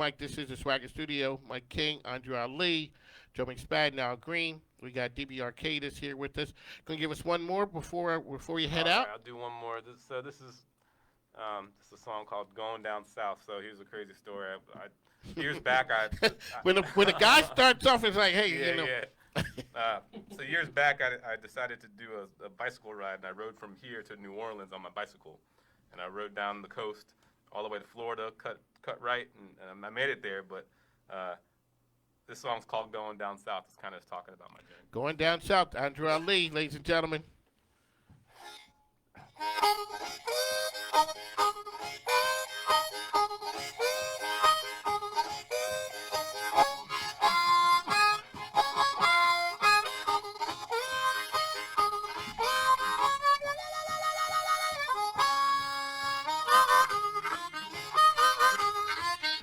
Mike, this is the Swagger Studio. Mike King, Andrew Ali, Joe McSpadden, Al Green. We got DB Arcade here with us. Gonna give us one more before you head All out. right, I'll do one more. This is a song called "Going Down South." So here's a crazy story. Years back, when the guy starts off, it's like, hey, yeah, you know. So years back, I decided to do a bicycle ride, and I rode from here to New Orleans on my bicycle, and I rode down the coast all the way to Florida, cut right, and I made it there. But this song's called "Going Down South." It's kind of talking about my journey. Going down south, Andrew Ali, ladies and gentlemen.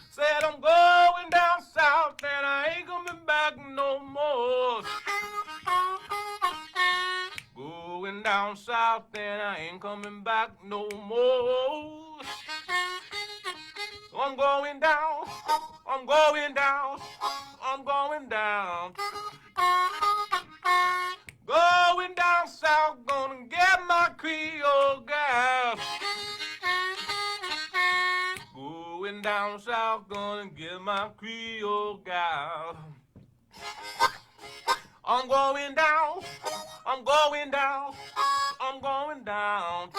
Said I'm going down south and I ain't coming back no more. Going down south and I ain't coming back no more. I'm going down, I'm going down, I'm going down. Going down south, gonna get my Creole gal. Going down south, gonna get my Creole gal. I'm going down, I'm going down, I'm going down.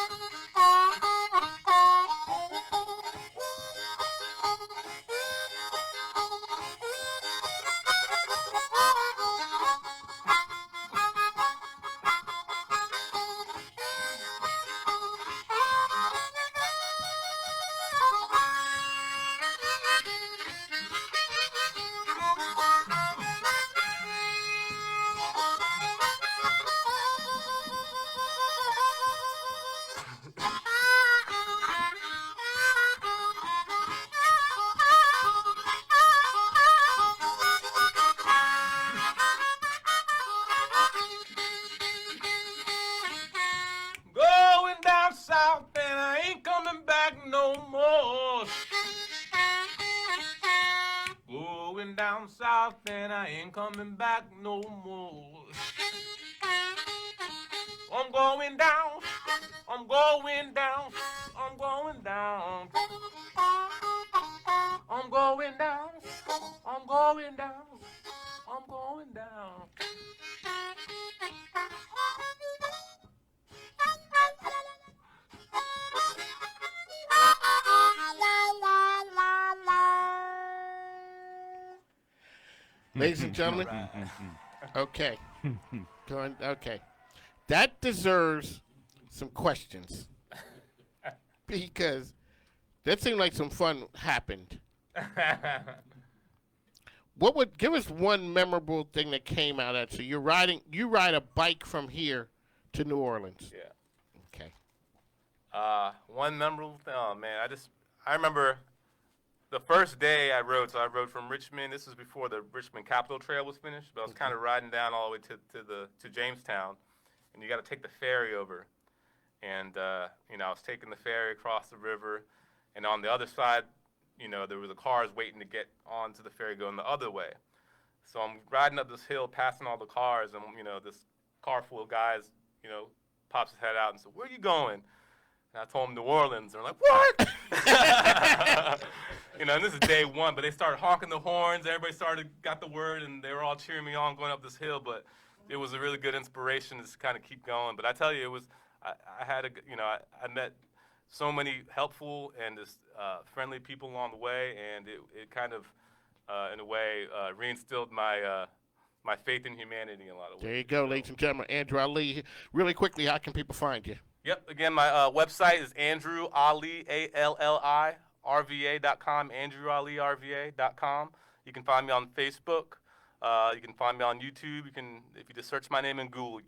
Going down south and I ain't coming back no more. Going down south and I ain't coming back no more. I'm going down, I'm going down, I'm going down. I'm going down, I'm going down, I'm going down. Ladies and gentlemen. Okay. Okay. That deserves some questions. Because that seemed like some fun happened. What would give us one memorable thing that came out of that? So you ride a bike from here to New Orleans. Yeah. Okay. One memorable thing. Oh man, I remember the first day I rode. So I rode from Richmond. This was before the Richmond Capitol Trail was finished. But I was kind of riding down all the way to Jamestown, and you got to take the ferry over. And I was taking the ferry across the river, and on the other side, there were the cars waiting to get onto the ferry going the other way. So I'm riding up this hill, passing all the cars, and this car full of guys, pops his head out and said, "Where are you going?" And I told him New Orleans. They're like, "What?" And this is day one, but they started honking the horns. Everybody got the word, and they were all cheering me on going up this hill. But it was a really good inspiration to kind of keep going. But I tell you, I met so many helpful and just friendly people along the way, and it kind of, in a way, reinstilled my faith in humanity in a lot of ways. There you go, ladies and gentlemen. Andrew Ali. Really quickly, how can people find you? Yep. Again, my website is Andrew Ali, ALLI, RVA.com, AndrewAliRVA.com. You can find me on Facebook. You can find me on YouTube. If you just search my name in Google